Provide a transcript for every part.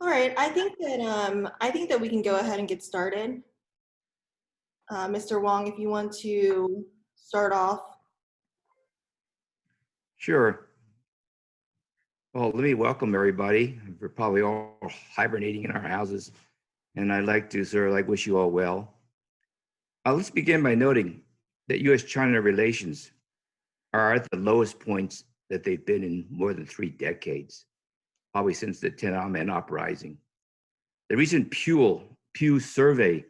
All right, I think that we can go ahead and get started. Mr. Wong, if you want to start off. Sure. Well, let me welcome everybody. We're probably all hibernating in our houses, and I'd like to wish you all well. Let's begin by noting that U.S. China relations are at the lowest points that they've been in more than 3 decades, probably since the Tiananmen uprising. The recent Pew survey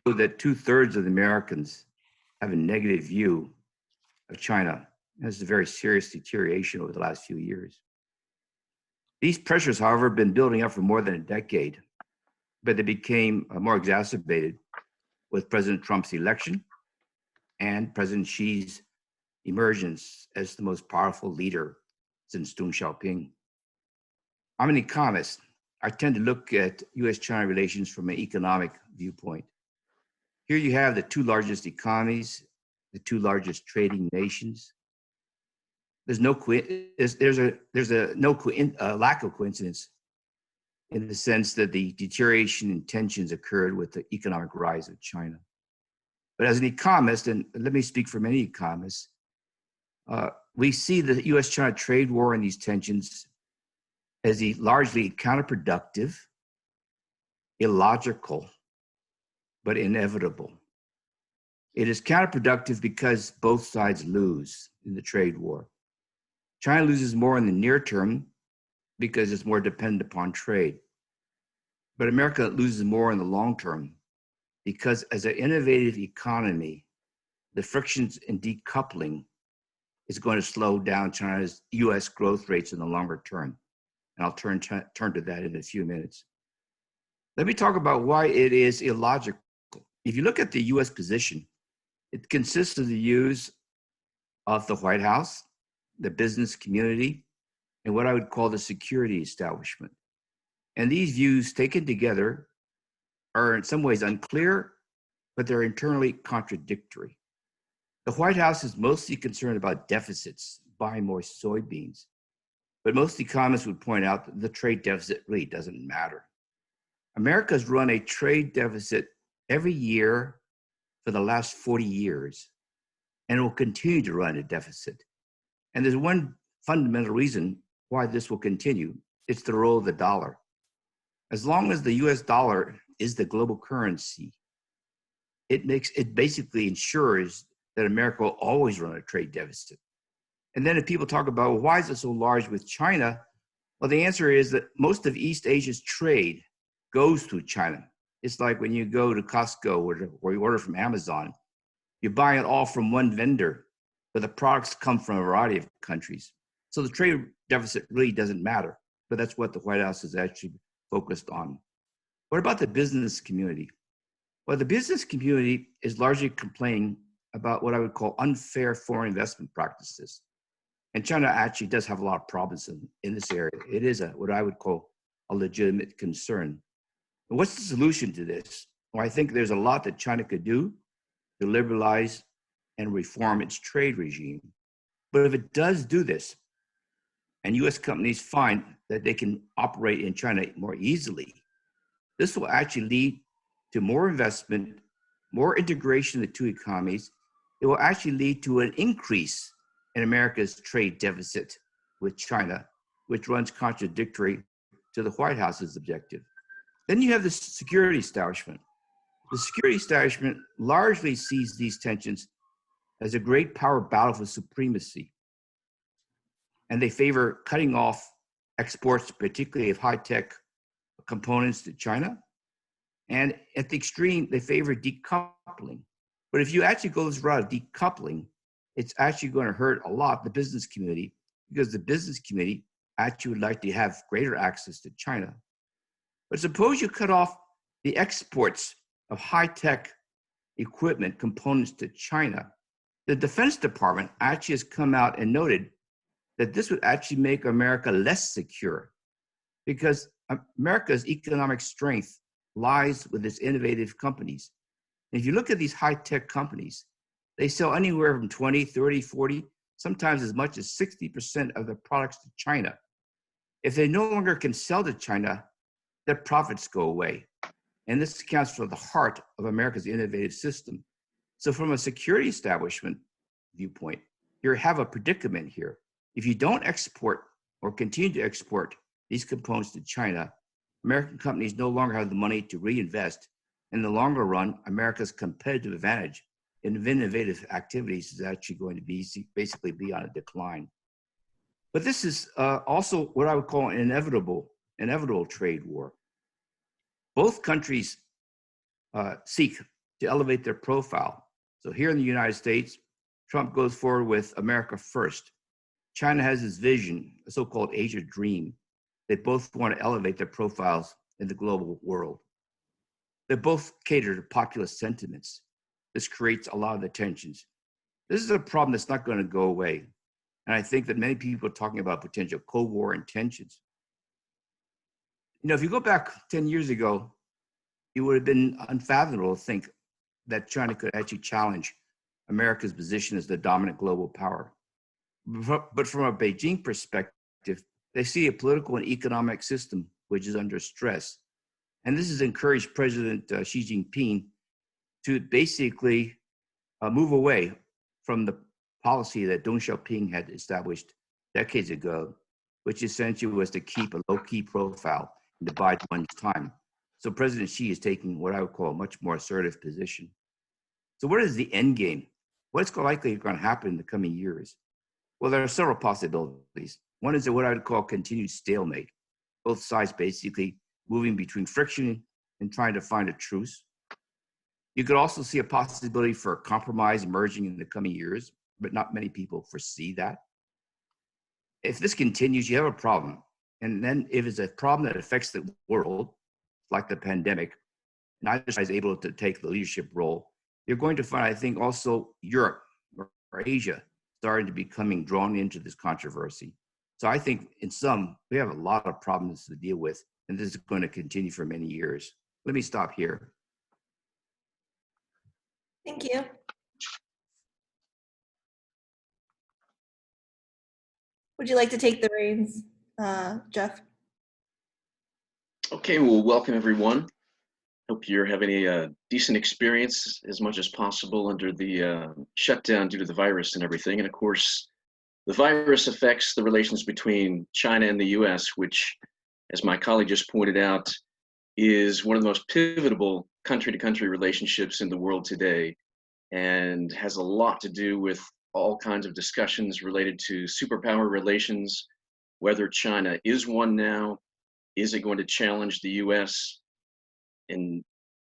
showed that 2/3 of the Americans have a negative view of China. This is a very serious deterioration over the last few years. These pressures, however, have been building up for more than a decade, but they became more exacerbated with President Trump's election and President Xi's emergence as the most powerful leader since Deng Xiaoping. I'm an economist. I tend to look at U.S.-China relations from an economic viewpoint. Here you have the 2 largest economies, the 2 largest trading nations. There's a lack of coincidence in the sense that the deterioration in tensions occurred with the economic rise of China. But as an economist, and let me speak for many economists, we see the U.S.-China trade war and these tensions as largely counterproductive, illogical, but inevitable. It is counterproductive because both sides lose in the trade war. China loses more in the near term because it's more dependent upon trade. But America loses more in the long term because as an innovative economy, the frictions in decoupling is going to slow down China's U.S. growth rates in the longer term. And I'll turn to that in a few minutes. Let me talk about why it is illogical. If you look at the U.S. position, it consists of the views of the White House, the business community, and what I would call the security establishment. And these views taken together are in some ways unclear, but they're internally contradictory. The White House is mostly concerned about deficits, buying more soybeans. But most economists would point out that the trade deficit really doesn't matter. America's run a trade deficit every year for the last 40 years, and it will continue to run a deficit. And there's one fundamental reason why this will continue. It's the role of the dollar. As long as the US dollar is the global currency, it basically ensures that America will always run a trade deficit. And then if people talk about, well, why is it so large with China? Well, the answer is that most of East Asia's trade goes through China. It's like when you go to Costco or you order from Amazon, you're buying it all from one vendor, but the products come from a variety of countries. So the trade deficit really doesn't matter, but that's what the White House is actually focused on. What about the business community? Well, the business community is largely complaining about what I would call unfair foreign investment practices. And China actually does have a lot of problems in this area. It is what I would call a legitimate concern. And what's the solution to this? Well, I think there's a lot that China could do to liberalize and reform its trade regime. But if it does do this, and US companies find that they can operate in China more easily, this will actually lead to more investment, more integration of the 2 economies. It will actually lead to an increase in America's trade deficit with China, which runs contradictory to the White House's objective. Then you have the security establishment. The security establishment largely sees these tensions as a great power battle for supremacy. And they favor cutting off exports, particularly of high-tech components to China. And at the extreme, they favor decoupling. But if you actually go this route of decoupling, it's actually going to hurt a lot the business community, because the business community actually would like to have greater access to China. But suppose you cut off the exports of high-tech equipment components to China. The Defense Department actually has come out and noted that this would actually make America less secure, because America's economic strength lies with its innovative companies. And if you look at these high-tech companies, they sell anywhere from 20, 30, 40, sometimes as much as 60% of their products to China. If they no longer can sell to China, their profits go away. And this accounts for the heart of America's innovative system. So from a security establishment viewpoint, you have a predicament here. If you don't export or continue to export these components to China, American companies no longer have the money to reinvest. In the longer run, America's competitive advantage in innovative activities is actually going to be basically be on a decline. But this is also what I would call an inevitable trade war. Both countries seek to elevate their profile. So here in the United States, Trump goes forward with America first. China has this vision, a so-called Asia dream. They both want to elevate their profiles in the global world. They both cater to populist sentiments. This creates a lot of the tensions. This is a problem that's not going to go away. And I think that many people are talking about potential Cold War and tensions. You know, if you go back 10 years ago, it would have been unfathomable to think that China could actually challenge America's position as the dominant global power. But from a Beijing perspective, they see a political and economic system which is under stress. And this has encouraged President Xi Jinping to basically move away from the policy that Deng Xiaoping had established decades ago, which essentially was to keep a low-key profile and to bide one's time. So President Xi is taking what I would call a much more assertive position. So what is the end game? What's likely going to happen in the coming years? Well, there are several possibilities. One is what I would call continued stalemate. Both sides basically moving between friction and trying to find a truce. You could also see a possibility for a compromise emerging in the coming years, but not many people foresee that. If this continues, you have a problem. And then if it's a problem that affects the world, like the pandemic, neither side is able to take the leadership role, you're going to find, I think, also Europe or Asia starting to becoming drawn into this controversy. So I think in sum, we have a lot of problems to deal with, and this is going to continue for many years. Let me stop here. Thank you. Would you like to take the reins, Jeff? Okay, well, welcome everyone. Hope you're having a decent experience as much as possible under the shutdown due to the virus and everything. And of course, the virus affects the relations between China and the U.S., which, as my colleague just pointed out, is one of the most pivotal country-to-country relationships in the world today, and has a lot to do with all kinds of discussions related to superpower relations, whether China is one now, is it going to challenge the U.S. and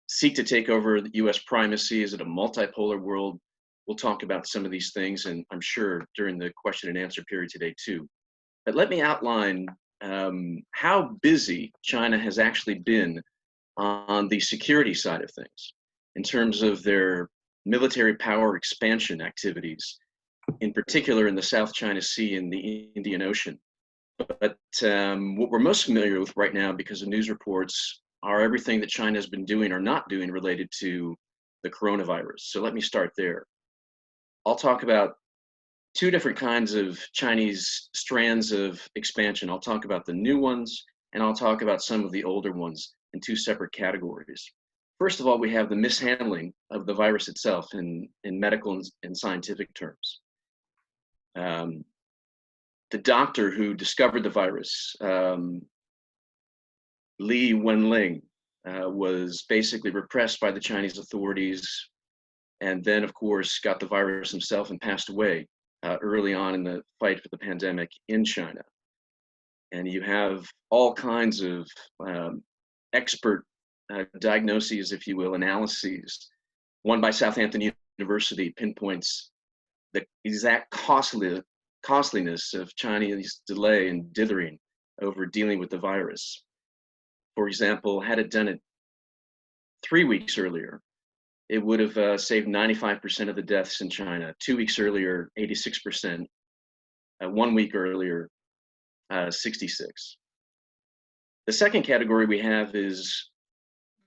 seek to take over the U.S. primacy? Is it a multipolar world? We'll talk about some of these things, and I'm sure during the question and answer period today too. But let me outline how busy China has actually been on the security side of things in terms of their military power expansion activities, in particular in the South China Sea and the Indian Ocean. But what we're most familiar with right now, because of news reports, are everything that China has been doing or not doing related to the coronavirus. So let me start there. I'll talk about two different kinds of Chinese strands of expansion. I'll talk about the new ones, and I'll talk about some of the older ones in two separate categories. First of all, we have the mishandling of the virus itself in medical and scientific terms. The doctor who discovered the virus, Li Wenling, was basically repressed by the Chinese authorities, and then, of course, got the virus himself and passed away early on in the fight for the pandemic in China. And you have all kinds of expert diagnoses, if you will, analyses. One by Southampton University pinpoints the exact costliness of Chinese delay and dithering over dealing with the virus. For example, had it done it 3 weeks earlier, it would have saved 95% of the deaths in China. 2 weeks earlier, 86%. 1 week earlier, 66. The second category we have is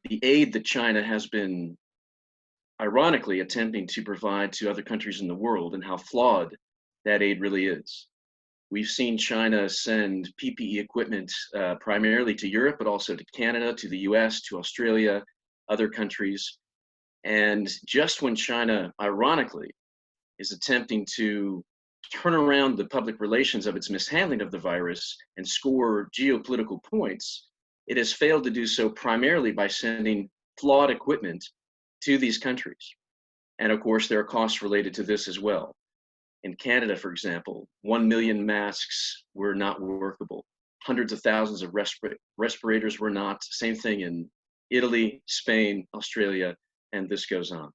the aid that China has been ironically attempting to provide to other countries in the world, and how flawed that aid really is. We've seen China send PPE equipment primarily to Europe, but also to Canada, to the US, to Australia, other countries. And just when China, ironically, is attempting to turn around the public relations of its mishandling of the virus and score geopolitical points, it has failed to do so primarily by sending flawed equipment to these countries. And of course, there are costs related to this as well. In Canada, for example, 1 million masks were not workable. Hundreds of thousands of respirators were not. Same thing in Italy, Spain, Australia, and this goes on.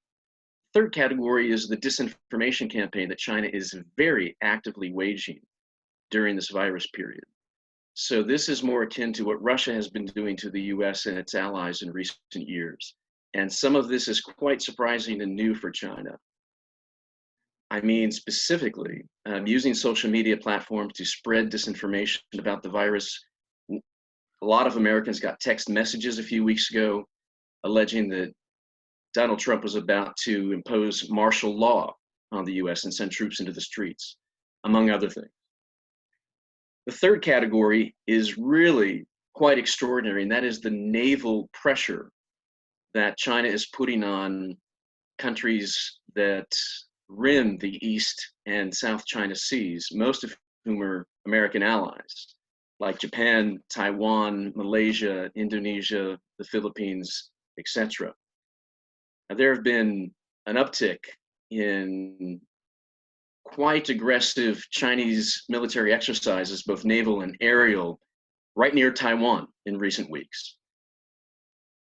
Third category is the disinformation campaign that China is very actively waging during this virus period. So this is more akin to what Russia has been doing to the US and its allies in recent years. And some of this is quite surprising and new for China. I mean, specifically, using social media platforms to spread disinformation about the virus. A lot of Americans got text messages a few weeks ago alleging that Donald Trump was about to impose martial law on the US and send troops into the streets, among other things. The third category is really quite extraordinary, and that is the naval pressure that China is putting on countries that rim the East and South China Seas, most of whom are American allies, like Japan, Taiwan, Malaysia, Indonesia, the Philippines, etc. Now, there have been an uptick in quite aggressive Chinese military exercises, both naval and aerial, right near Taiwan in recent weeks.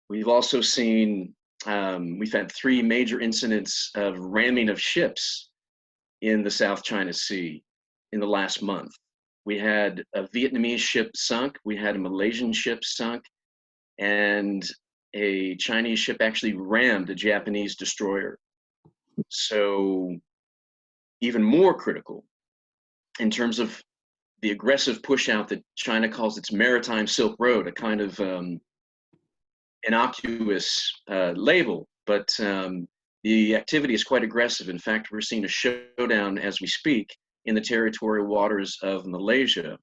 We've also seen, we've had 3 major incidents of ramming of ships in the South China Sea in the last month. We had a Vietnamese ship sunk, we had a Malaysian ship sunk, and a Chinese ship actually rammed a Japanese destroyer. So even more critical in terms of the aggressive push out that China calls its maritime Silk Road, a kind of innocuous label, but the activity is quite aggressive. In fact, we're seeing a showdown as we speak in the territorial waters of Malaysia,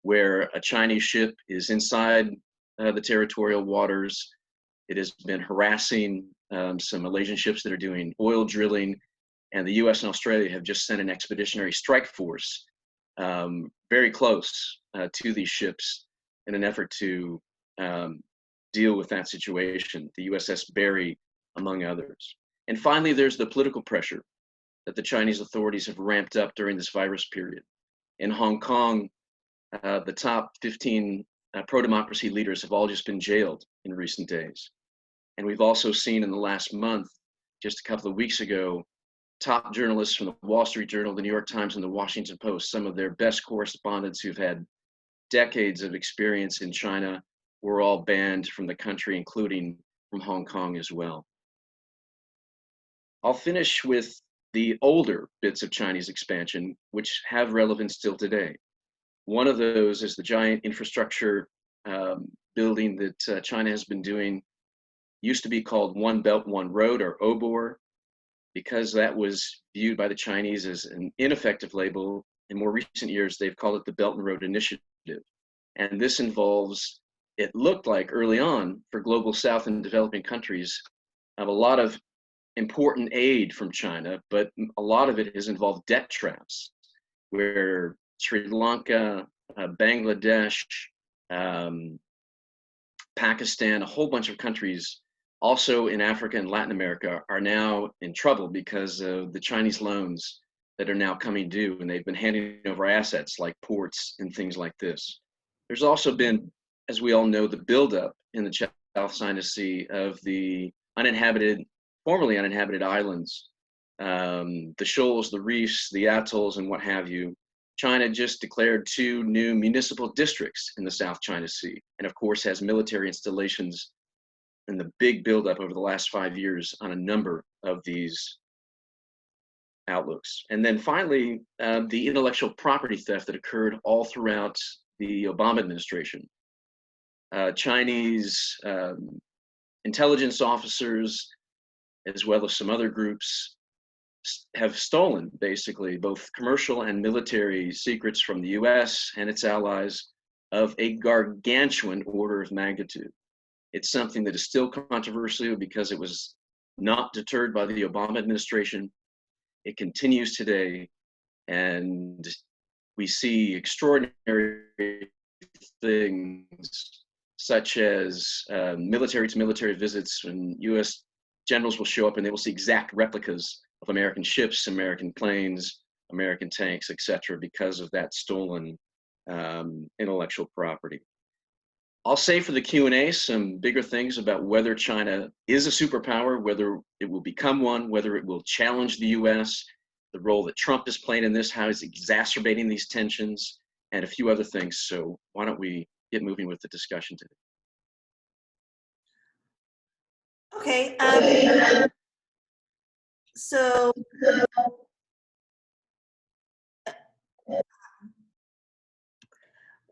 where a Chinese ship is inside the territorial waters. It has been harassing some Malaysian ships that are doing oil drilling, and the US and Australia have just sent an expeditionary strike force very close to these ships in an effort to deal with that situation, the USS Barry, among others. And finally, there's the political pressure that the Chinese authorities have ramped up during this virus period. In Hong Kong, the top 15 pro-democracy leaders have all just been jailed in recent days. And we've also seen in the last month, just a couple of weeks ago, top journalists from the Wall Street Journal, the New York Times, and the Washington Post, some of their best correspondents who've had decades of experience in China, were all banned from the country, including from Hong Kong as well. I'll finish with the older bits of Chinese expansion, which have relevance still today. One of those is the giant infrastructure building that China has been doing, used to be called One Belt, One Road, or OBOR, because that was viewed by the Chinese as an ineffective label. In more recent years, they've called it the Belt and Road Initiative. And this involves, it looked like early on for global South and developing countries, a lot of important aid from China, but a lot of it has involved debt traps, where Sri Lanka, Bangladesh, Pakistan, a whole bunch of countries, also in Africa and Latin America, are now in trouble because of the Chinese loans that are now coming due, and they've been handing over assets like ports and things like this. There's also been, as we all know, the buildup in the South China Sea of the uninhabited, formerly uninhabited islands, the shoals, the reefs, the atolls, and what have you. China just declared 2 new municipal districts in the South China Sea, and of course has military installations and the big buildup over the last 5 years on a number of these outlooks. And then finally, the intellectual property theft that occurred all throughout the Obama administration. Chinese intelligence officers, as well as some other groups, have stolen basically both commercial and military secrets from the US and its allies of a gargantuan order of magnitude. It's something that is still controversial because it was not deterred by the Obama administration. It continues today, and we see extraordinary things such as military to military visits, when US generals will show up and they will see exact replicas of American ships, American planes, American tanks, etc., because of that stolen intellectual property. I'll say for the Q&A some bigger things about whether China is a superpower, whether it will become one, whether it will challenge the US, the role that Trump is playing in this, how he's exacerbating these tensions, and a few other things. So why don't we get moving with the discussion today? Okay. So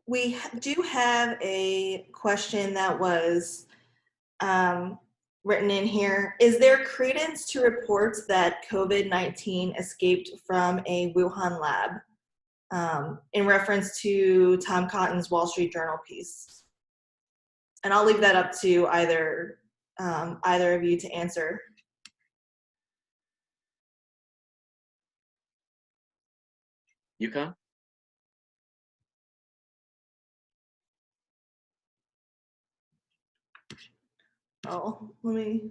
we do have a question that was written in here. Is there credence to reports that COVID-19 escaped from a Wuhan lab, in reference to Tom Cotton's Wall Street Journal piece? And I'll leave that up to either of you to answer. Yukon? Oh, let me.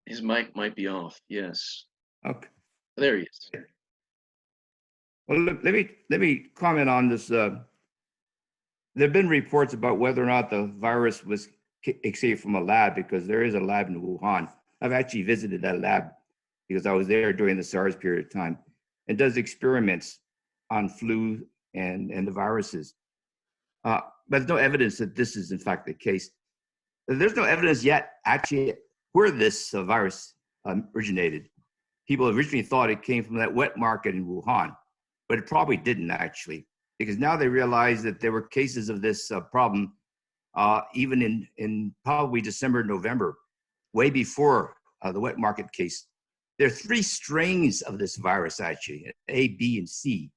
His mic might be off. Yes. Okay. There he is. Well, let me comment on this. There have been reports about whether or not the virus was escaped from a lab, because there is a lab in Wuhan. I've actually visited that lab because I was there during the SARS period of time, and does experiments on flu and the viruses. But there's no evidence that this is in fact the case. There's no evidence yet actually where this virus originated. People originally thought it came from that wet market in Wuhan, but it probably didn't actually, because now they realize that there were cases of this problem even in probably December, November, way before the wet market case. There are 3 strains of this virus actually, A, B, and C.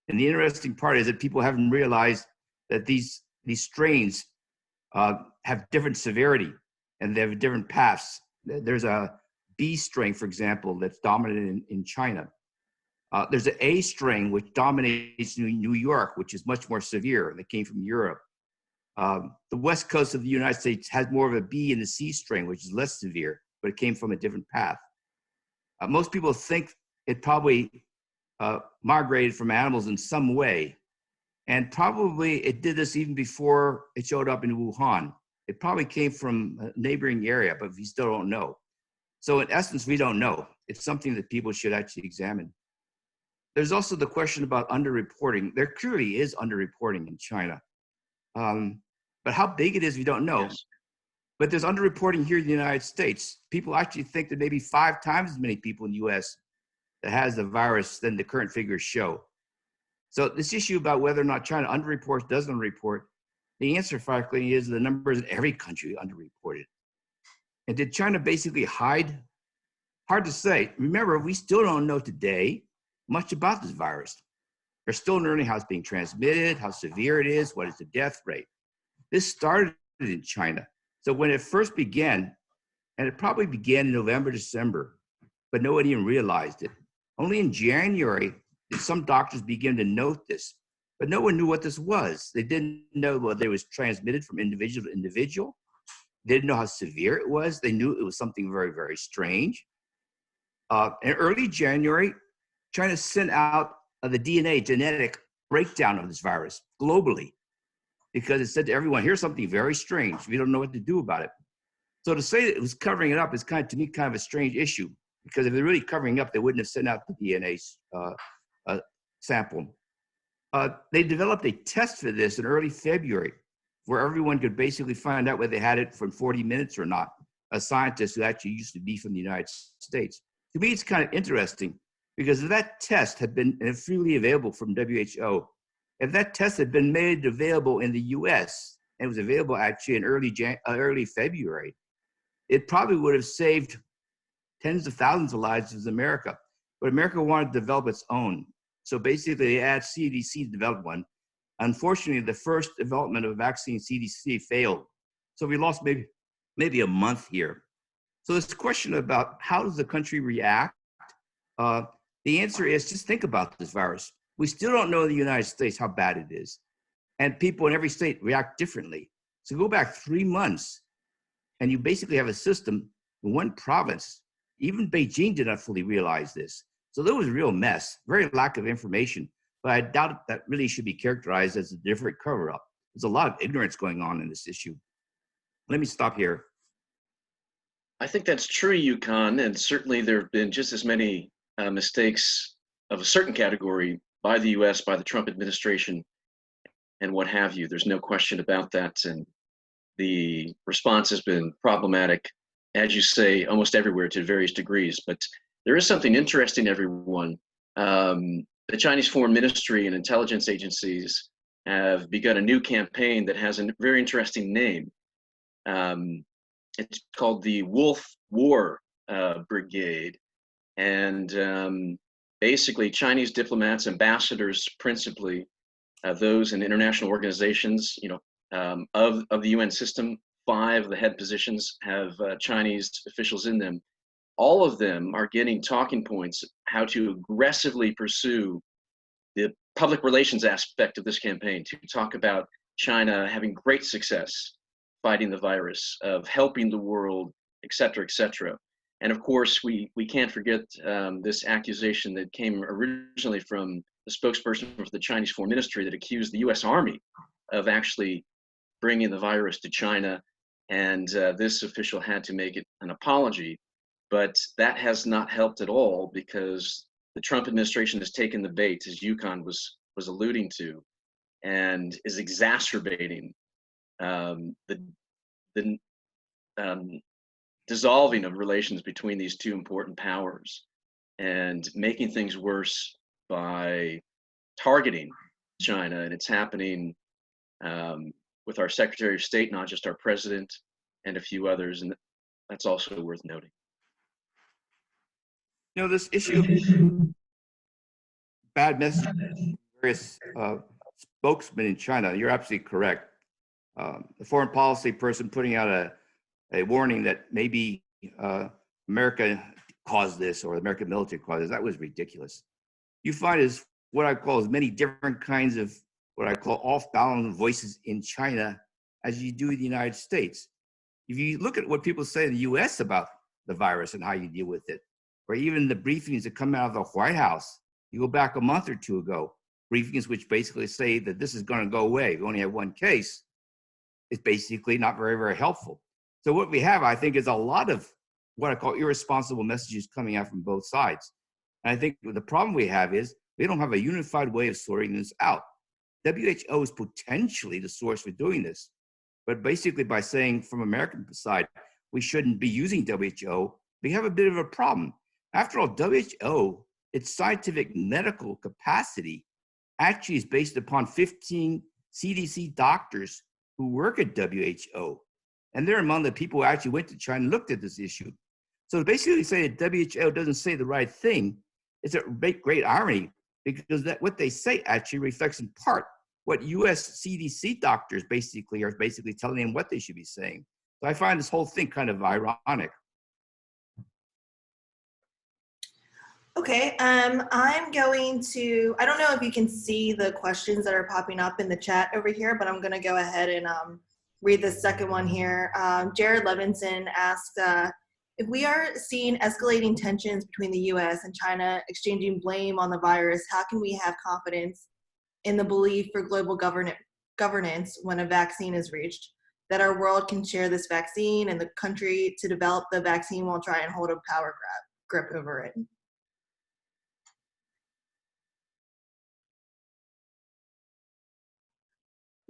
And the interesting part is that people haven't realized that these strains have different severity and they have different paths. There's a B strain, for example, that's dominant in China. There's an A strain which dominates New York, which is much more severe, that came from Europe. The west coast of the United States has more of a B and the C strain, which is less severe, but it came from a different path. Most people think it probably migrated from animals in some way, and probably it did this even before it showed up in Wuhan. It probably came from a neighboring area, but we still don't know. So in essence, we don't know. It's something that people should actually examine. There's also the question about underreporting. There clearly is underreporting in China. But how big it is, we don't know. Yes. But there's underreporting here in the United States. People actually think there may be 5 times as many people in the US that has the virus than the current figures show. So this issue about whether or not China underreports, doesn't report, the answer, frankly, is the numbers in every country underreported. And did China basically hide? Hard to say. Remember, we still don't know today much about this virus. They're still learning how it's being transmitted, how severe it is, what is the death rate. This started in China. So when it first began, and it probably began in November, December, but nobody even realized it. Only in January did some doctors begin to note this, but no one knew what this was. They didn't know whether it was transmitted from individual to individual. They didn't know how severe it was. They knew it was something very, very strange. In early January, China sent out the DNA genetic breakdown of this virus globally, because it said to everyone, here's something very strange. We don't know what to do about it. So to say that it was covering it up is to me kind of a strange issue, because if they're really covering up, they wouldn't have sent out the DNA sample. They developed a test for this in early February, where everyone could basically find out whether they had it for 40 minutes or not. A scientist who actually used to be from the United States. To me, it's kind of interesting, because if that test had been freely available from WHO, if that test had been made available in the US, and it was available actually in early February, it probably would have saved tens of thousands of lives as America. But America wanted to develop its own. So basically they asked CDC to develop one. Unfortunately, the first development of a vaccine, CDC, failed. So we lost maybe a month here. So this question about how does the country react? The answer is just think about this virus. We still don't know in the United States how bad it is. And people in every state react differently. So go back 3 months and you basically have a system in one province. Even Beijing did not fully realize this. So there was a real mess, very lack of information. But I doubt that really should be characterized as a different cover-up. There's a lot of ignorance going on in this issue. Let me stop here. I think that's true, Yukon, and certainly there have been just as many mistakes of a certain category by the U.S., by the Trump administration, and what have you. There's no question about that, and the response has been problematic, as you say, almost everywhere to various degrees. But there is something interesting, everyone. The Chinese Foreign Ministry and intelligence agencies have begun a new campaign that has a very interesting name. It's called the Wolf War Brigade. And basically Chinese diplomats, ambassadors, principally those in international organizations, of the UN system, 5 of the head positions have Chinese officials in them. All of them are getting talking points how to aggressively pursue the public relations aspect of this campaign, to talk about China having great success fighting the virus, of helping the world, et cetera, et cetera. And of course, we can't forget this accusation that came originally from the spokesperson for the Chinese Foreign Ministry that accused the U.S. Army of actually bringing the virus to China. And this official had to make it an apology. But that has not helped at all, because the Trump administration has taken the bait, as Yukon was alluding to, and is exacerbating the dissolving of relations between these two important powers, and making things worse by targeting China. And it's happening with our Secretary of State, not just our president, and a few others. And that's also worth noting. This issue of bad message, various spokesmen in China, you're absolutely correct. The foreign policy person putting out a warning that maybe America caused this, or the American military caused this, that was ridiculous. You find is what I call as many different kinds of what I call off-balance voices in China as you do in the United States. If you look at what people say in the US about the virus and how you deal with it, or even the briefings that come out of the White House, you go back a month or two ago, briefings which basically say that this is going to go away. We only have one case. It's basically not very, very helpful. So what we have, I think, is a lot of what I call irresponsible messages coming out from both sides. And I think the problem we have is we don't have a unified way of sorting this out. WHO is potentially the source for doing this. But basically by saying from American side, we shouldn't be using WHO, we have a bit of a problem. After all, WHO, its scientific medical capacity actually is based upon 15 CDC doctors who work at WHO. And they're among the people who actually went to China and looked at this issue. So basically say that WHO doesn't say the right thing, it's a great irony, because that what they say actually reflects in part what US CDC doctors basically are telling them what they should be saying. So I find this whole thing kind of ironic. Okay, I'm going to, I don't know if you can see the questions that are popping up in the chat over here, but I'm going to go ahead and read the second one here. Jared Levinson asked, if we are seeing escalating tensions between the US and China exchanging blame on the virus, how can we have confidence in the belief for global governance when a vaccine is reached, that our world can share this vaccine and the country to develop the vaccine will try and hold a power grip over it?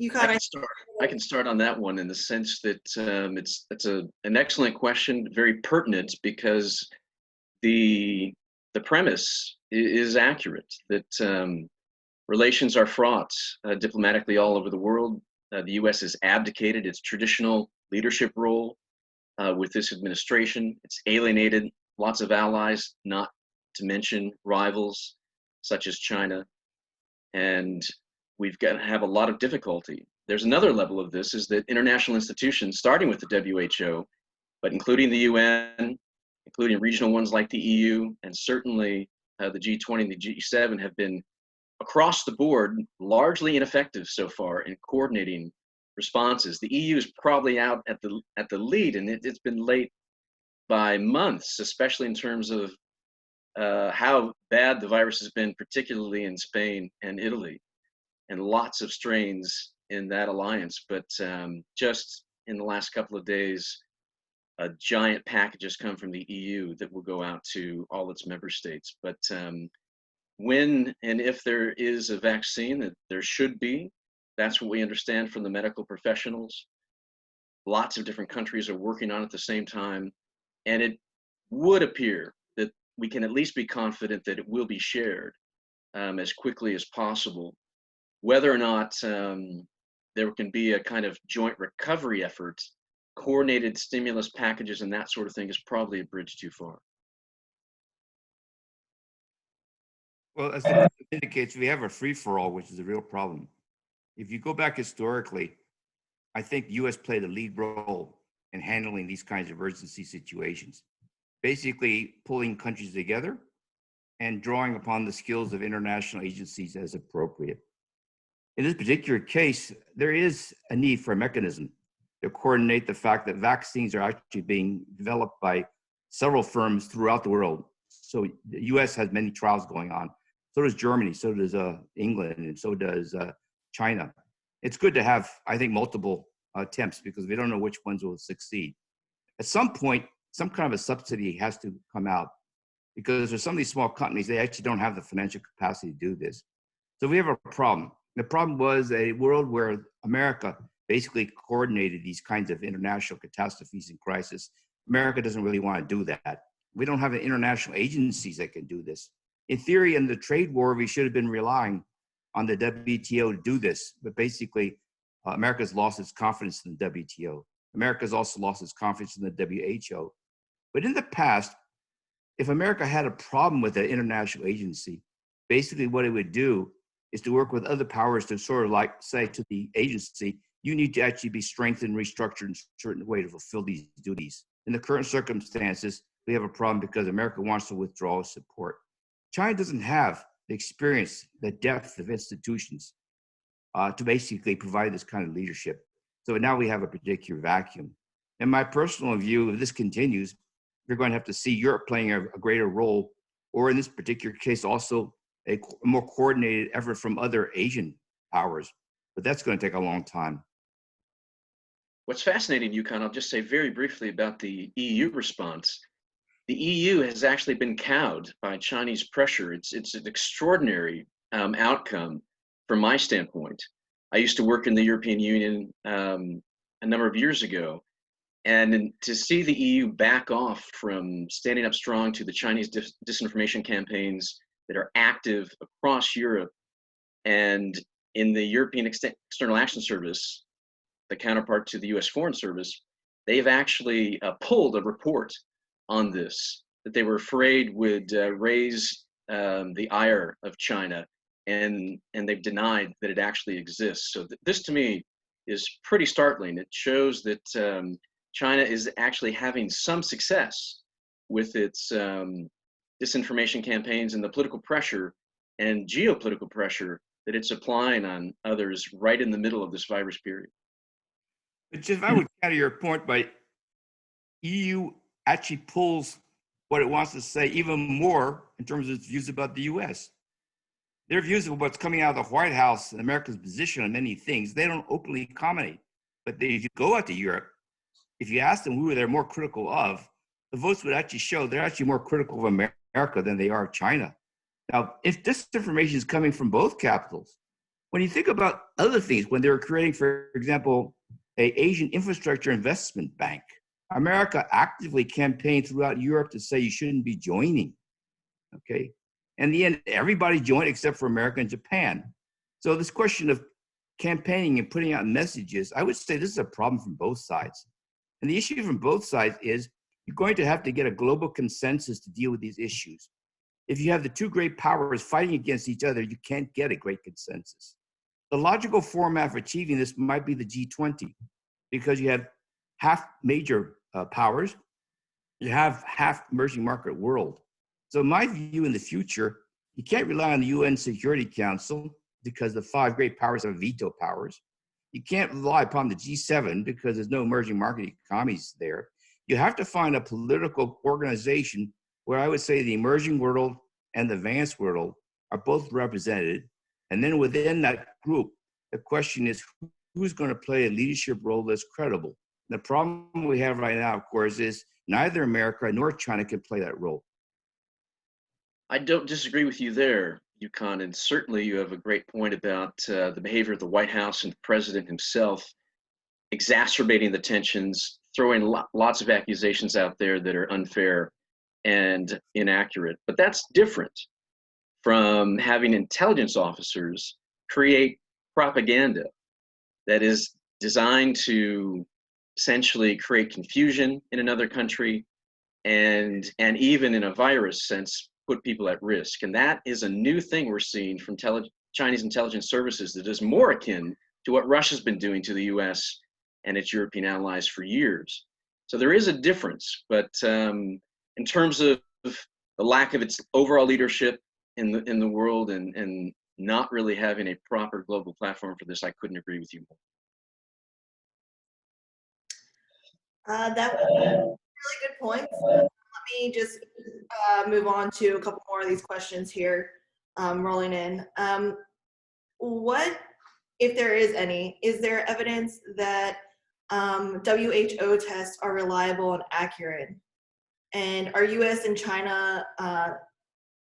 I can start on that one in the sense that it's an excellent question, very pertinent, because the premise is accurate, that relations are fraught diplomatically all over the world. The U.S. has abdicated its traditional leadership role with this administration. It's alienated lots of allies, not to mention rivals such as China, and we've got to have a lot of difficulty. There's another level of this, is that international institutions, starting with the WHO, but including the UN, including regional ones like the EU, and certainly the G20 and the G7, have been across the board largely ineffective so far in coordinating responses. The EU is probably out at the lead, and it's been late by months, especially in terms of how bad the virus has been, particularly in Spain and Italy, and lots of strains in that alliance. But just in the last couple of days, a giant package has come from the EU that will go out to all its member states. But when and if there is a vaccine, that there should be, that's what we understand from the medical professionals. Lots of different countries are working on it at the same time, and it would appear that we can at least be confident that it will be shared as quickly as possible. Whether or not there can be a kind of joint recovery effort, coordinated stimulus packages and that sort of thing, is probably a bridge too far. Well, as the question indicates, we have a free-for-all, which is a real problem. If you go back historically, I think the U.S. played a lead role in handling these kinds of emergency situations, basically pulling countries together and drawing upon the skills of international agencies as appropriate. In this particular case, there is a need for a mechanism to coordinate the fact that vaccines are actually being developed by several firms throughout the world. So the U.S. has many trials going on. So does Germany, so does England, and so does China. It's good to have, I think, multiple attempts, because we don't know which ones will succeed. At some point, some kind of a subsidy has to come out, because there's some of these small companies, they actually don't have the financial capacity to do this. So we have a problem. The problem was a world where America basically coordinated these kinds of international catastrophes and crisis. America doesn't really want to do that. We don't have international agencies that can do this. In theory, in the trade war, we should have been relying on the WTO to do this, but basically, America's lost its confidence in the WTO. America's also lost its confidence in the WHO. But in the past, if America had a problem with an international agency, basically what it would do is to work with other powers to sort of like say to the agency, you need to actually be strengthened, restructured in a certain way to fulfill these duties. In the current circumstances, we have a problem because America wants to withdraw its support. China doesn't have the experience, the depth of institutions to basically provide this kind of leadership. So now we have a particular vacuum. In my personal view, if this continues, you're going to have to see Europe playing a greater role, or in this particular case, also a more coordinated effort from other Asian powers. But that's going to take a long time. What's fascinating, Yukon, I'll just say very briefly about the EU response. The EU has actually been cowed by Chinese pressure. It's an extraordinary outcome from my standpoint. I used to work in the European Union a number of years ago, and to see the EU back off from standing up strong to the Chinese disinformation campaigns that are active across Europe, and in the European External Action Service, the counterpart to the U.S. Foreign Service, they've actually pulled a report on this that they were afraid would raise the ire of China, and they've denied that it actually exists. So this to me is pretty startling. It shows that China is actually having some success with its disinformation campaigns and the political pressure and geopolitical pressure that it's applying on others right in the middle of this virus period. But just I would counter your point by EU actually pulls what it wants to say even more in terms of its views about the U.S. Their views of what's coming out of the White House and America's position on many things, they don't openly comment. But if you go out to Europe, if you ask them who they're more critical of, the votes would actually show they're actually more critical of America than they are of China. Now, if disinformation is coming from both capitals, when you think about other things, when they were creating, for example, an Asian infrastructure investment bank, America actively campaigned throughout Europe to say you shouldn't be joining, okay? In the end, everybody joined except for America and Japan. So this question of campaigning and putting out messages, I would say this is a problem from both sides. And the issue from both sides is you're going to have to get a global consensus to deal with these issues. If you have the two great powers fighting against each other, you can't get a great consensus. The logical format for achieving this might be the G20, because you have half major powers, you have half emerging market world. So my view in the future, you can't rely on the UN Security Council because the five great powers have veto powers. You can't rely upon the G7 because there's no emerging market economies there. You have to find a political organization where I would say the emerging world and the advanced world are both represented. And then within that group, the question is who's going to play a leadership role that's credible? The problem we have right now, of course, is neither America nor China can play that role. I don't disagree with you there, Yukon, and certainly you have a great point about the behavior of the White House and the president himself exacerbating the tensions, throwing lots of accusations out there that are unfair and inaccurate. But that's different from having intelligence officers create propaganda that is designed to essentially create confusion in another country and even in a virus sense, put people at risk. And that is a new thing we're seeing from Chinese intelligence services that is more akin to what Russia's been doing to the US and its European allies for years. So there is a difference, but in terms of the lack of its overall leadership in the world and not really having a proper global platform for this, I couldn't agree with you more. That was a really good point. Let me just move on to a couple more of these questions here rolling in. What, if there is any, is there evidence that WHO tests are reliable and accurate? And are US and China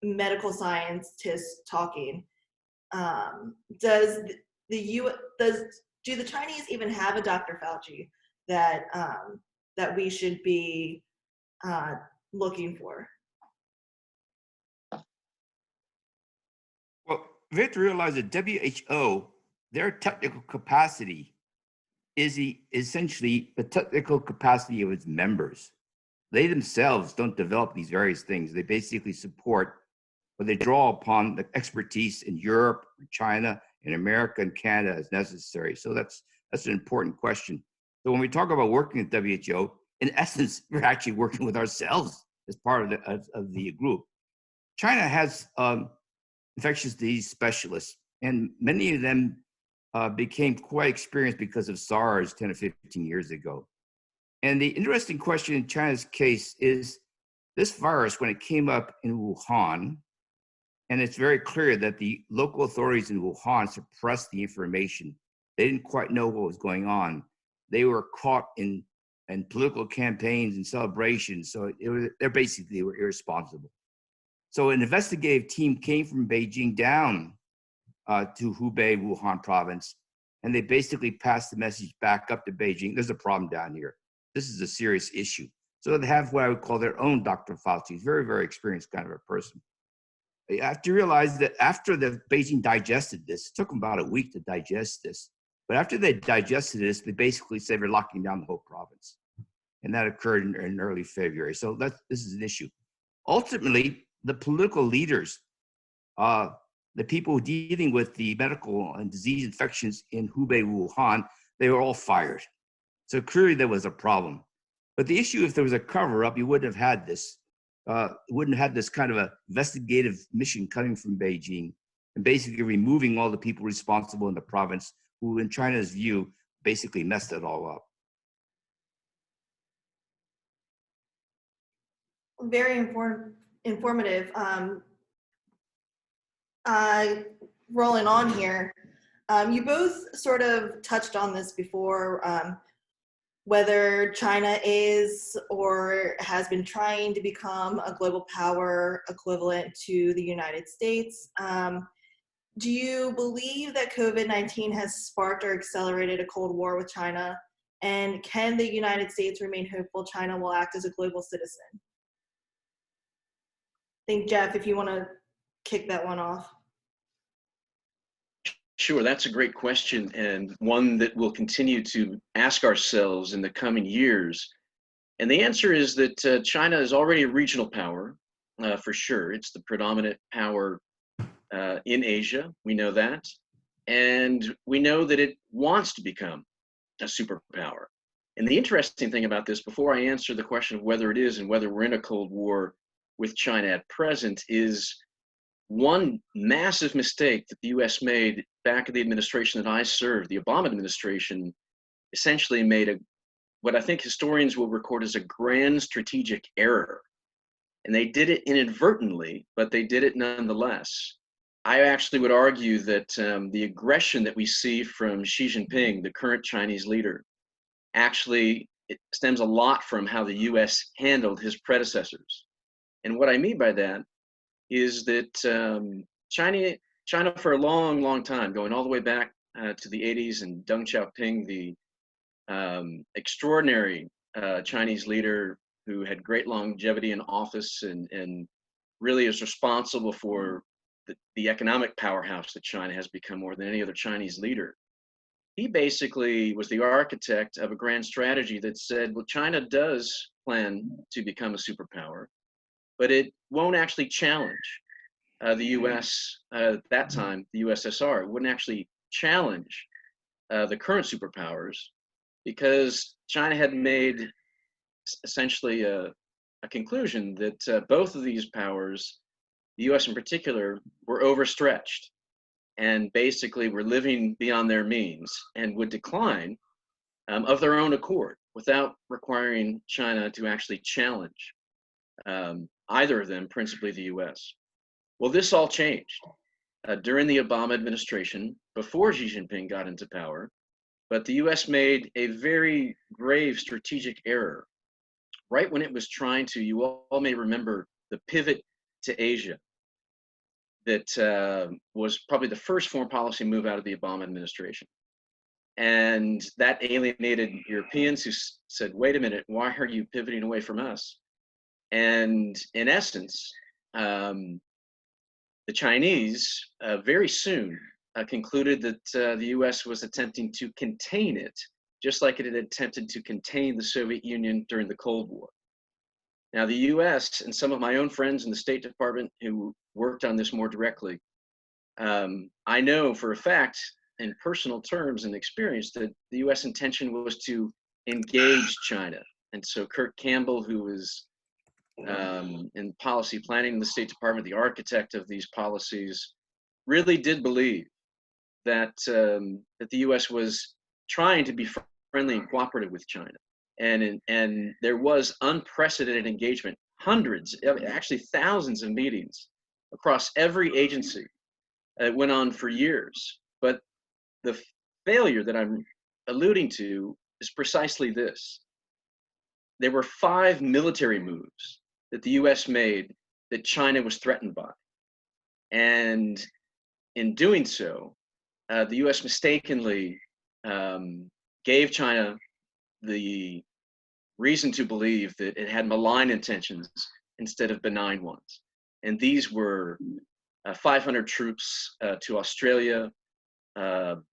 medical scientists talking? Do the Chinese even have a Dr. Fauci that we should be looking for? Well, we have to realize that WHO, their technical capacity is essentially the technical capacity of its members. They themselves don't develop these various things. They basically support, or they draw upon the expertise in Europe, China, in America, and Canada as necessary. So that's an important question. So when we talk about working at WHO, in essence, we're actually working with ourselves as part of the group. China has infectious disease specialists, and many of them became quite experienced because of SARS 10 or 15 years ago. And the interesting question in China's case is this virus, when it came up in Wuhan, and it's very clear that the local authorities in Wuhan suppressed the information. They didn't quite know what was going on. They were caught in political campaigns and celebrations, so they were irresponsible. So an investigative team came from Beijing down to Hubei, Wuhan province, and they basically passed the message back up to Beijing. There's a problem down here. This is a serious issue. So they have what I would call their own Dr. Fauci. He's very, very experienced kind of a person. You have to realize that after the Beijing digested this, it took them about a week to digest this. But after they digested this, they basically said we're locking down the whole province. And that occurred in early February. So this is an issue. Ultimately, the political leaders, the people dealing with the medical and disease infections in Hubei, Wuhan, they were all fired. So clearly there was a problem. But the issue, if there was a cover-up, you wouldn't have had this. Wouldn't have had this kind of a investigative mission coming from Beijing and basically removing all the people responsible in the province who, in China's view, basically messed it all up. Very informative. Rolling on here, you both sort of touched on this before, whether China is or has been trying to become a global power equivalent to the United States. Do you believe that COVID-19 has sparked or accelerated a Cold War with China? And can the United States remain hopeful China will act as a global citizen? I think, Jeff, if you want to kick that one off. Sure, that's a great question, and one that we'll continue to ask ourselves in the coming years. And the answer is that China is already a regional power, for sure. It's the predominant power in Asia. We know that. And we know that it wants to become a superpower. And the interesting thing about this, before I answer the question of whether it is and whether we're in a Cold War with China at present, is one massive mistake that the US made back in the administration that I served. The Obama administration essentially made what I think historians will record as a grand strategic error. And they did it inadvertently, but they did it nonetheless. I actually would argue that the aggression that we see from Xi Jinping, the current Chinese leader, actually it stems a lot from how the US handled his predecessors. And what I mean by that is that China for a long, long time, going all the way back to the 80s, and Deng Xiaoping, the extraordinary Chinese leader who had great longevity in office and really is responsible for the economic powerhouse that China has become more than any other Chinese leader. He basically was the architect of a grand strategy that said, well, China does plan to become a superpower, but it won't actually challenge the US at that time, the USSR. It wouldn't actually challenge the current superpowers because China had made essentially a conclusion that both of these powers, the US in particular, were overstretched and basically were living beyond their means and would decline of their own accord without requiring China to actually challenge either of them, principally the US. Well, this all changed during the Obama administration, before Xi Jinping got into power, but the US made a very grave strategic error right when it was trying to, you all may remember, the pivot to Asia. That was probably the first foreign policy move out of the Obama administration. And that alienated Europeans who said, wait a minute, why are you pivoting away from us? And in essence, the Chinese very soon concluded that the US was attempting to contain it, just like it had attempted to contain the Soviet Union during the Cold War. Now, the US and some of my own friends in the State Department who worked on this more directly, I know for a fact, in personal terms and experience, that the US intention was to engage China. And so Kurt Campbell, who was in policy planning in the State Department, the architect of these policies, really did believe that, that the US was trying to be friendly and cooperative with China. And there was unprecedented engagement, hundreds, actually thousands of meetings across every agency. It went on for years. But the failure that I'm alluding to is precisely this. There were 5 military moves that the US made that China was threatened by. And in doing so, the US mistakenly gave China the reason to believe that it had malign intentions instead of benign ones. And these were 500 troops to Australia,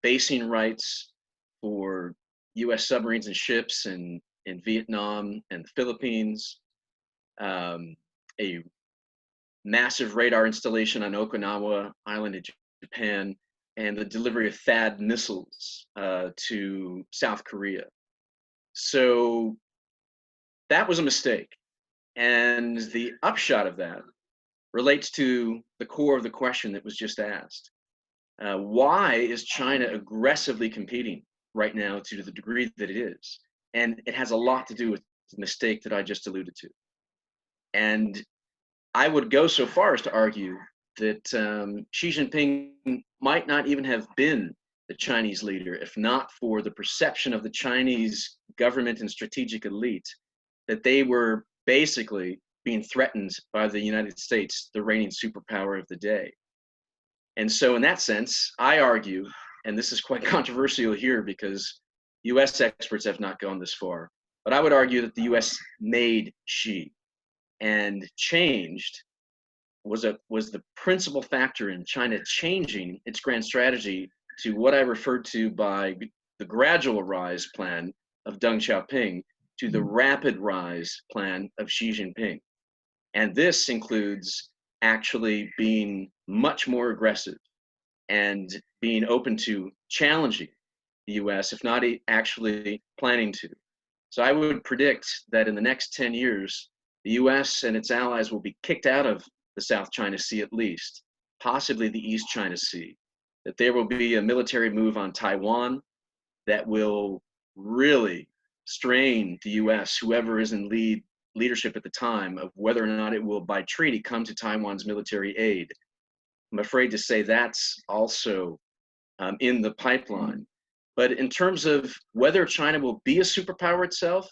basing rights for US submarines and ships in Vietnam and the Philippines, a massive radar installation on Okinawa Island in Japan, and the delivery of THAAD missiles to South Korea. So that was a mistake. And the upshot of that relates to the core of the question that was just asked. Why is China aggressively competing right now to the degree that it is? And it has a lot to do with the mistake that I just alluded to. And I would go so far as to argue that Xi Jinping might not even have been the Chinese leader if not for the perception of the Chinese government and strategic elite that they were basically being threatened by the United States, the reigning superpower of the day. And so in that sense, I argue, and this is quite controversial here because US experts have not gone this far, but I would argue that the US made Xi, and changed was the principal factor in China changing its grand strategy to what I referred to by the gradual rise plan of Deng Xiaoping to the rapid rise plan of Xi Jinping. And this includes actually being much more aggressive and being open to challenging the US, if not actually planning to. So I would predict that in the next 10 years, the US and its allies will be kicked out of the South China Sea at least, possibly the East China Sea, that there will be a military move on Taiwan that will really strain the US, whoever is in leadership at the time, of whether or not it will by treaty come to Taiwan's military aid. I'm afraid to say that's also in the pipeline. But in terms of whether China will be a superpower itself,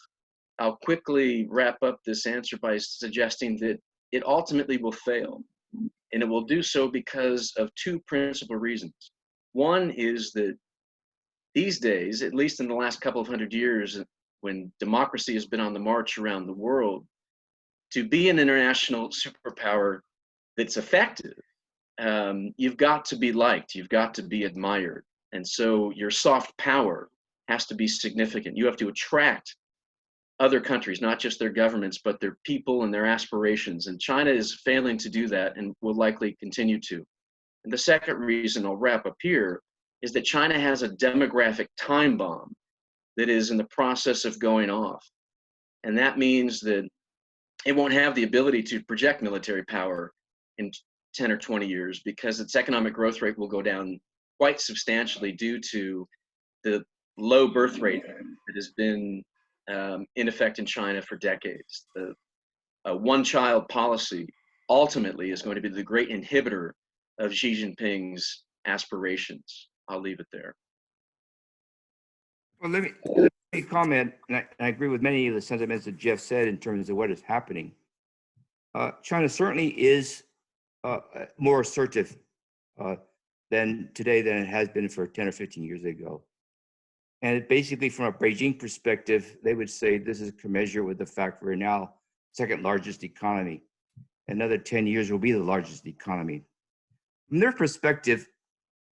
I'll quickly wrap up this answer by suggesting that it ultimately will fail. And it will do so because of two principal reasons. One is that these days, at least in the last couple of hundred years, when democracy has been on the march around the world, to be an international superpower that's effective, you've got to be liked, you've got to be admired. And so your soft power has to be significant. You have to attract other countries, not just their governments, but their people and their aspirations. And China is failing to do that and will likely continue to. And the second reason, I'll wrap up here, is that China has a demographic time bomb that is in the process of going off. And that means that it won't have the ability to project military power in 10 or 20 years because its economic growth rate will go down quite substantially due to the low birth rate that has been in effect in China for decades. The one-child policy ultimately is going to be the great inhibitor of Xi Jinping's aspirations. I'll leave it there. Well, let me comment, and I agree with many of the sentiments that Jeff said in terms of what is happening. China certainly is more assertive than today than it has been for 10 or 15 years ago. And basically, from a Beijing perspective, they would say this is commensurate with the fact we're now second largest economy. Another 10 years will be the largest economy. From their perspective,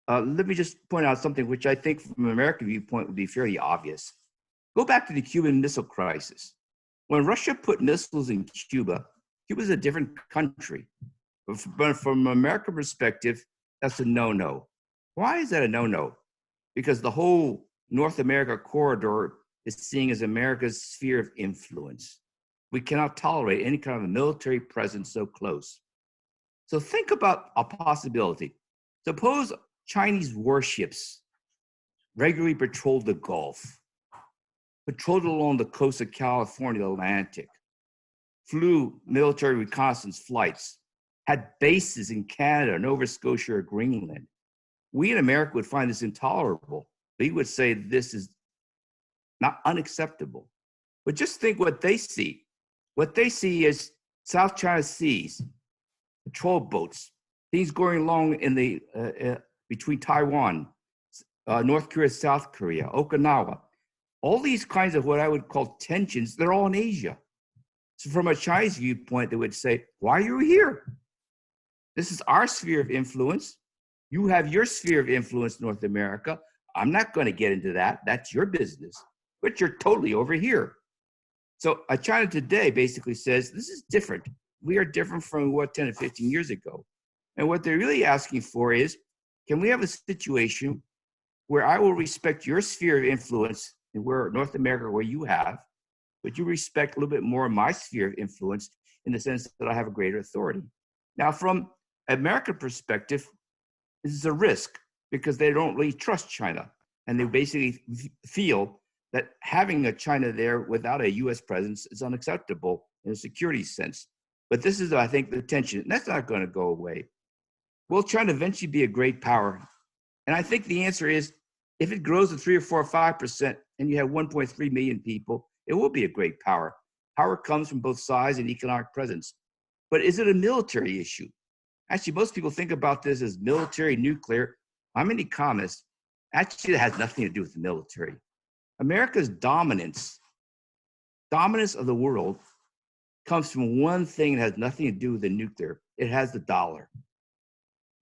let me just point out something which I think from an American viewpoint would be fairly obvious. Go back to the Cuban Missile Crisis. When Russia put missiles in Cuba, Cuba's a different country. But from an American perspective, that's a no-no. Why is that a no-no? Because the whole North America corridor is seen as America's sphere of influence. We cannot tolerate any kind of a military presence so close. So think about a possibility. Suppose Chinese warships regularly patrolled the Gulf, patrolled along the coast of California, the Atlantic, flew military reconnaissance flights, had bases in Canada, Nova Scotia, or Greenland. We in America would find this intolerable. We would say this is not unacceptable. But just think what they see. What they see is South China Seas, patrol boats, things going along in the between Taiwan, North Korea, South Korea, Okinawa. All these kinds of what I would call tensions, they're all in Asia. So from a Chinese viewpoint, they would say, why are you here? This is our sphere of influence. You have your sphere of influence, North America. I'm not going to get into that. That's your business. But you're totally over here. So China today basically says, this is different. We are different from what 10 or 15 years ago. And what they're really asking for is, can we have a situation where I will respect your sphere of influence and where North America, where you have, but you respect a little bit more of my sphere of influence in the sense that I have a greater authority. Now, from American perspective, this is a risk because they don't really trust China. And they basically feel that having a China there without a US presence is unacceptable in a security sense. But this is, I think, the tension. And that's not going to go away. Will China eventually be a great power? And I think the answer is, if it grows to 3 or 4 or 5% and you have 1.3 million people, it will be a great power. Power comes from both size and economic presence. But is it a military issue? Actually, most people think about this as military, nuclear. I'm an economist. Actually, it has nothing to do with the military. America's dominance of the world comes from one thing that has nothing to do with the nuclear. It has the dollar.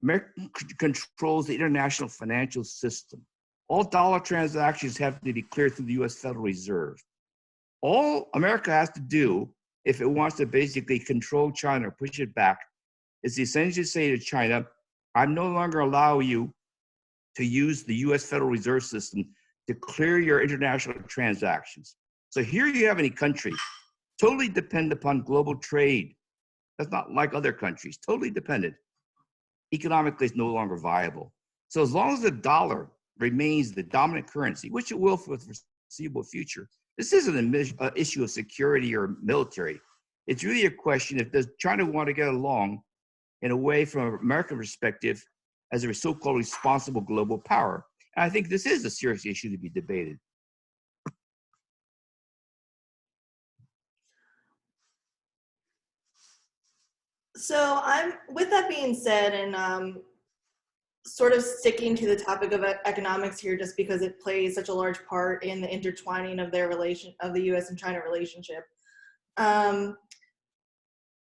America controls the international financial system. All dollar transactions have to be cleared through the U.S. Federal Reserve. All America has to do, if it wants to basically control China or push it back, is essentially say to China, I no longer allow you to use the U.S. Federal Reserve System to clear your international transactions. So here you have any country totally dependent upon global trade. That's not like other countries, totally dependent. Economically, it's no longer viable. So as long as the dollar remains the dominant currency, which it will for the foreseeable future, this isn't an issue of security or military. It's really a question of does China want to get along in a way from an American perspective as a so-called responsible global power. And I think this is a serious issue to be debated. So with that being said, and sort of sticking to the topic of economics here, just because it plays such a large part in the intertwining of the U.S. and China relationship. And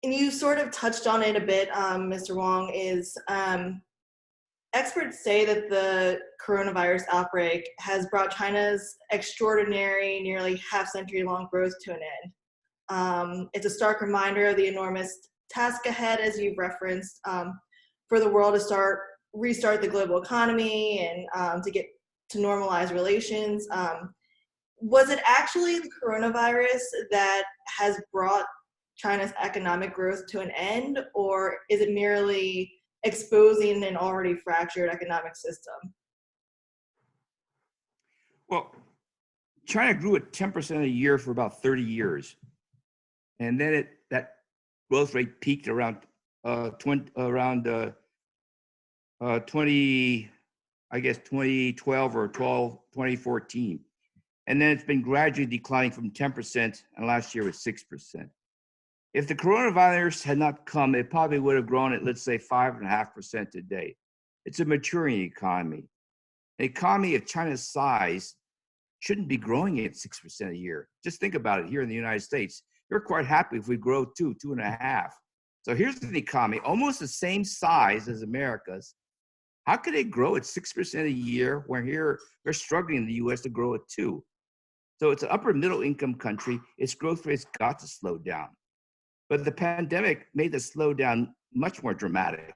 you sort of touched on it a bit, Mr. Huang, is experts say that the coronavirus outbreak has brought China's extraordinary, nearly half-century-long growth to an end. It's a stark reminder of the enormous task ahead, as you've referenced, for the world to restart the global economy and to get to normalize relations. Was it actually the coronavirus that has brought China's economic growth to an end, or is it merely exposing an already fractured economic system? Well, China grew at 10% a year for about 30 years. And then that growth rate peaked around 2012 or 2014. And then it's been gradually declining from 10%, and last year was 6%. If the coronavirus had not come, it probably would have grown at, let's say, 5.5% today. It's a maturing economy. An economy of China's size shouldn't be growing at 6% a year. Just think about it here in the United States. You're quite happy if we grow 2.5. So here's an economy almost the same size as America's. How could it grow at 6% a year when here we're struggling in the US to grow at 2%? So it's an upper middle income country. Its growth rate's got to slow down. But the pandemic made the slowdown much more dramatic.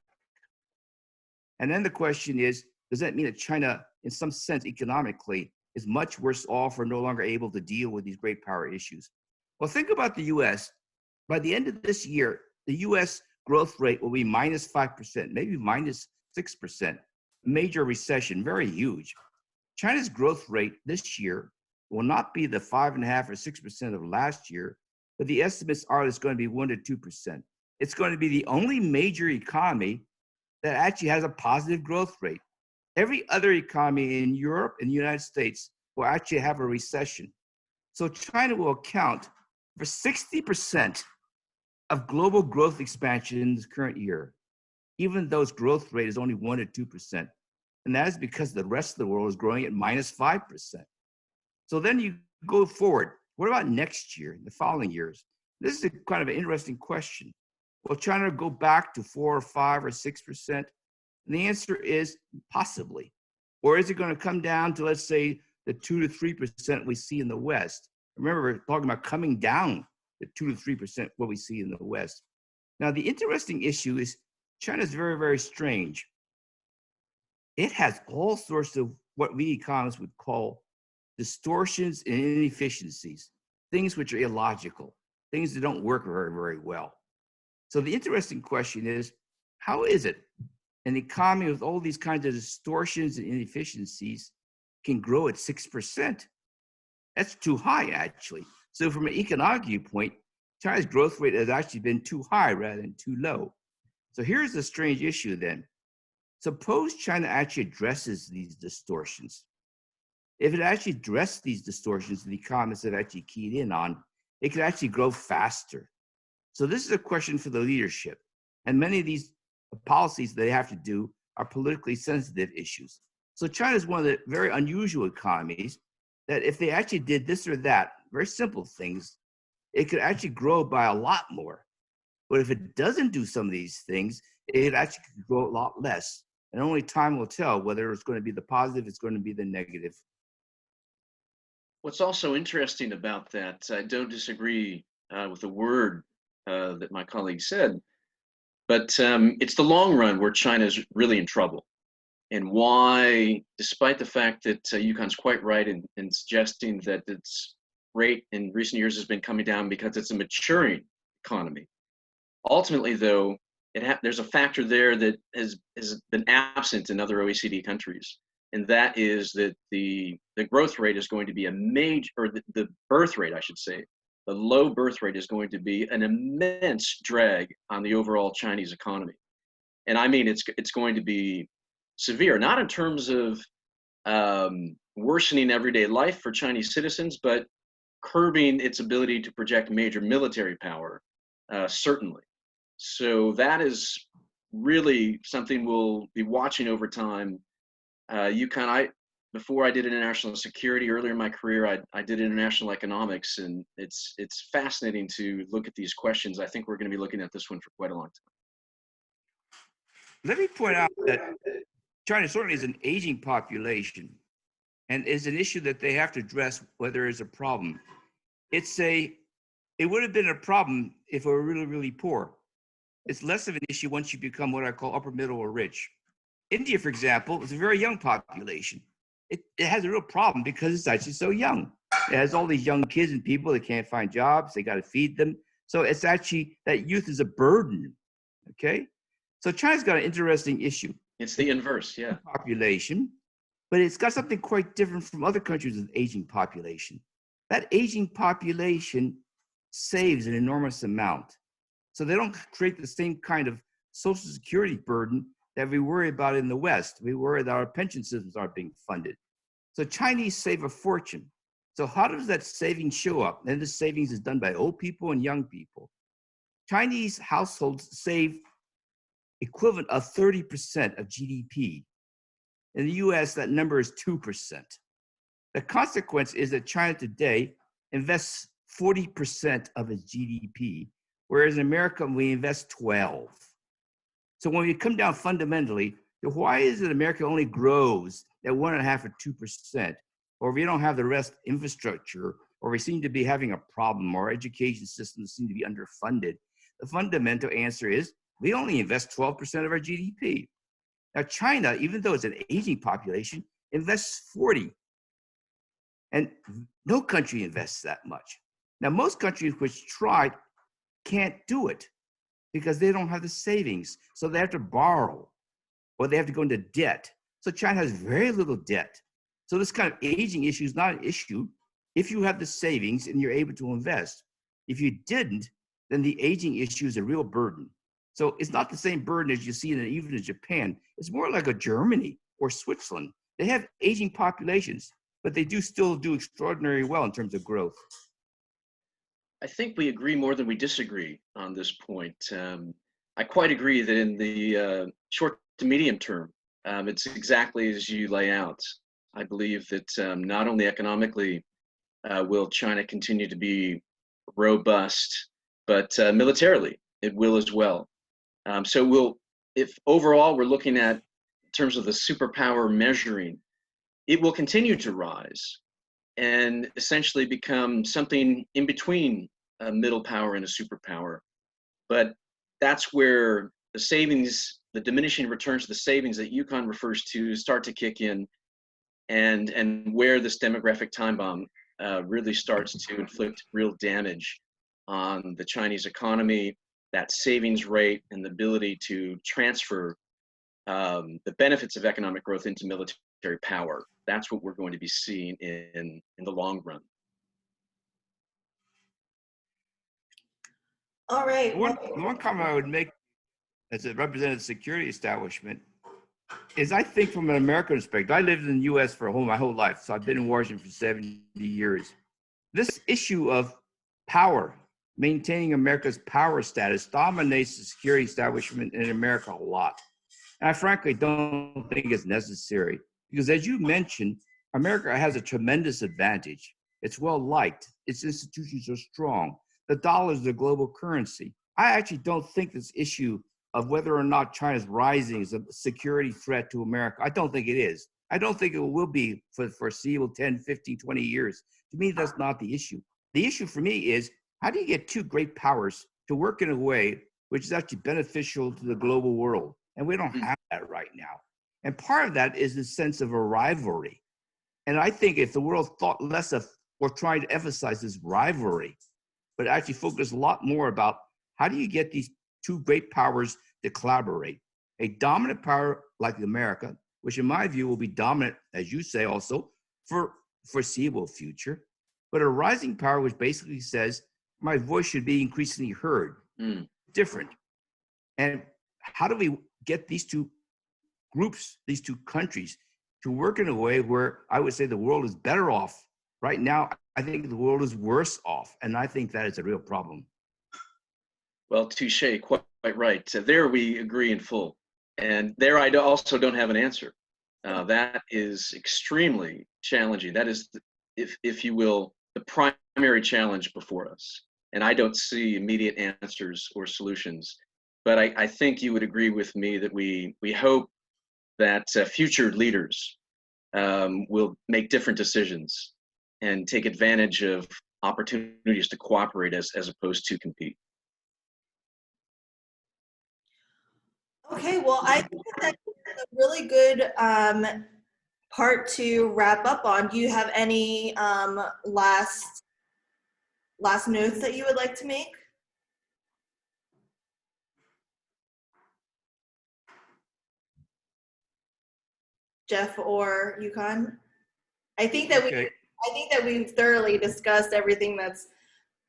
And then the question is, does that mean that China, in some sense, economically, is much worse off or no longer able to deal with these great power issues? Well, think about the US. By the end of this year, the US growth rate will be minus 5%, maybe minus 6%. A major recession, very huge. China's growth rate this year will not be the 5.5 or 6% of last year, but the estimates are it's going to be 1 to 2%. It's going to be the only major economy that actually has a positive growth rate. Every other economy in Europe and the United States will actually have a recession. So China will account for 60% of global growth expansion in this current year, even though its growth rate is only 1 to 2%. And that is because the rest of the world is growing at minus 5%. So then you go forward. What about next year, the following years? This is a kind of an interesting question. Will China go back to 4 or 5 or 6%? And the answer is possibly. Or is it going to come down to, let's say, the 2 to 3% we see in the West? Remember, we're talking about coming down to 2 to 3% what we see in the West. Now, the interesting issue is China is very, very strange. It has all sorts of what we economists would call distortions and inefficiencies, things which are illogical, things that don't work very, very well. So the interesting question is, how is it an economy with all these kinds of distortions and inefficiencies can grow at 6%? That's too high, actually. So from an economic viewpoint, China's growth rate has actually been too high rather than too low. So here's the strange issue then. Suppose China actually addresses these distortions. If it actually addressed these distortions the economists have actually keyed in on, it could actually grow faster. So this is a question for the leadership. And many of these policies they have to do are politically sensitive issues. So China is one of the very unusual economies that if they actually did this or that, very simple things, it could actually grow by a lot more. But if it doesn't do some of these things, it actually could grow a lot less. And only time will tell whether it's going to be the positive, it's going to be the negative. What's also interesting about that, I don't disagree with a word that my colleague said, but it's the long run where China's really in trouble. And why, despite the fact that Yukon's quite right in suggesting that its rate in recent years has been coming down because it's a maturing economy. Ultimately, though, there's a factor there that has been absent in other OECD countries, and that is that the growth rate is going to be a major, or the birth rate, I should say, the low birth rate is going to be an immense drag on the overall Chinese economy. And I mean, it's going to be severe, not in terms of worsening everyday life for Chinese citizens, but curbing its ability to project major military power, certainly. So that is really something we'll be watching over time. Before I did international security earlier in my career, I did international economics, and it's fascinating to look at these questions. I think we're going to be looking at this one for quite a long time. Let me point out that China certainly is an aging population and is an issue that they have to address whether it's a problem. It would have been a problem if we were really, really poor. It's less of an issue once you become what I call upper middle or rich. India, for example, is a very young population. It has a real problem because it's actually so young. It has all these young kids and people that can't find jobs. They got to feed them. So it's actually, that youth is a burden, okay? So China's got an interesting issue. It's the inverse, yeah. Population, but it's got something quite different from other countries with aging population. That aging population saves an enormous amount. So they don't create the same kind of social security burden that we worry about in the West. We worry that our pension systems aren't being funded. So Chinese save a fortune. So how does that savings show up? And this savings is done by old people and young people. Chinese households save equivalent of 30% of GDP. In the US, that number is 2%. The consequence is that China today invests 40% of its GDP, whereas in America, we invest 12. So when we come down fundamentally, why is it America only grows at 1.5 or 2%, or if we don't have the rest infrastructure, or we seem to be having a problem, or education systems seem to be underfunded? The fundamental answer is we only invest 12% of our GDP. Now China, even though it's an aging population, invests 40. And no country invests that much. Now most countries which tried can't do it because they don't have the savings. So they have to borrow or they have to go into debt. So China has very little debt. So this kind of aging issue is not an issue if you have the savings and you're able to invest. If you didn't, then the aging issue is a real burden. So it's not the same burden as you see even in Japan. It's more like a Germany or Switzerland. They have aging populations, but they still do extraordinarily well in terms of growth. I think we agree more than we disagree on this point. I quite agree that in the short to medium term, it's exactly as you lay out. I believe that not only economically will China continue to be robust, but militarily it will as well. If overall we're looking at in terms of the superpower measuring, it will continue to rise and essentially become something in between a middle power and a superpower. But that's where the savings, the diminishing returns to the savings that Yukon refers to start to kick in, and where this demographic time bomb really starts to inflict real damage on the Chinese economy, that savings rate and the ability to transfer the benefits of economic growth into military power. That's what we're going to be seeing in the long run. All right. One comment I would make as a representative security establishment is I think from an American perspective, I lived in the US for my whole life. So I've been in Washington for 70 years. This issue of power, maintaining America's power status, dominates the security establishment in America a lot. And I frankly don't think it's necessary because, as you mentioned, America has a tremendous advantage. It's well liked. Its institutions are strong. The dollar is the global currency. I actually don't think this issue of whether or not China's rising is a security threat to America. I don't think it is. I don't think it will be for the foreseeable 10, 15, 20 years. To me, that's not the issue. The issue for me is, how do you get two great powers to work in a way which is actually beneficial to the global world? And we don't have that right now. And part of that is the sense of a rivalry. And I think if the world thought less of, or tried to emphasize this rivalry, but actually focus a lot more about how do you get these two great powers to collaborate? A dominant power like America, which in my view will be dominant, as you say also, for foreseeable future, but a rising power which basically says, my voice should be increasingly heard, different. And how do we get these two groups, these two countries, to work in a way where I would say the world is better off? Right now, I think the world is worse off, and I think that is a real problem. Well, touche, quite right. So there we agree in full. And there I also don't have an answer. That is extremely challenging. That is, if you will, the primary challenge before us. And I don't see immediate answers or solutions. But I think you would agree with me that we hope that future leaders will make different decisions and take advantage of opportunities to cooperate as opposed to compete. Okay, well, I think that's a really good part to wrap up on. Do you have any last notes that you would like to make? Jeff or Yukon? I think that we've thoroughly discussed everything that's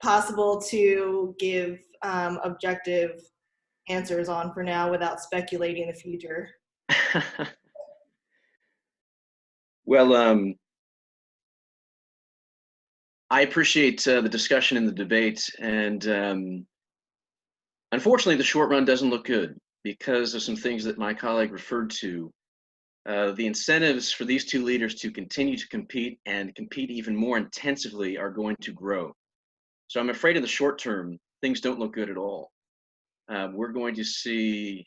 possible to give objective answers on for now without speculating the future. Well, I appreciate the discussion and the debate, and unfortunately the short run doesn't look good because of some things that my colleague referred to. The incentives for these two leaders to continue to compete and compete even more intensively are going to grow. So I'm afraid in the short term, things don't look good at all. We're going to see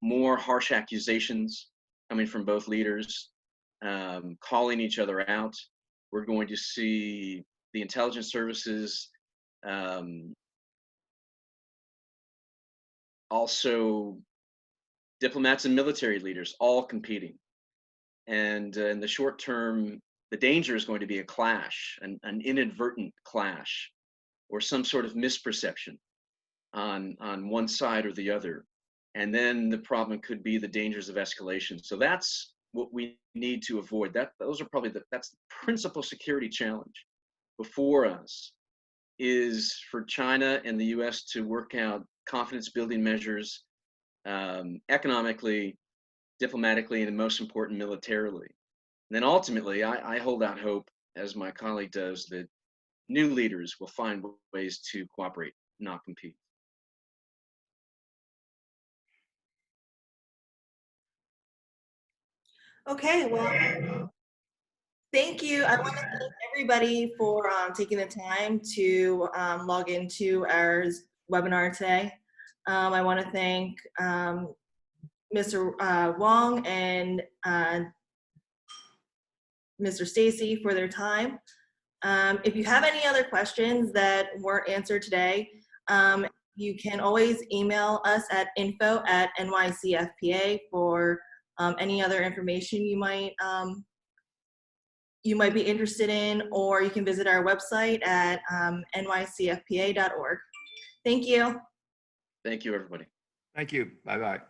more harsh accusations coming from both leaders, calling each other out. We're going to see the intelligence services also diplomats and military leaders all competing. And in the short term, the danger is going to be a clash, an inadvertent clash, or some sort of misperception on one side or the other. And then the problem could be the dangers of escalation. So that's what we need to avoid. Those are probably that's the principal security challenge before us, is for China and the U.S. to work out confidence building measures economically, diplomatically, and most important, militarily. And then ultimately, I hold out hope, as my colleague does, that new leaders will find ways to cooperate, not compete. Okay, well, thank you. I want to thank everybody for taking the time to log into our webinar today. I want to thank Mr. Huang and Mr. Stacey for their time. If you have any other questions that weren't answered today, you can always email us at info@NYCFPA for any other information you might be interested in, or you can visit our website at nycfpa.org. Thank you. Thank you, everybody. Thank you. Bye-bye.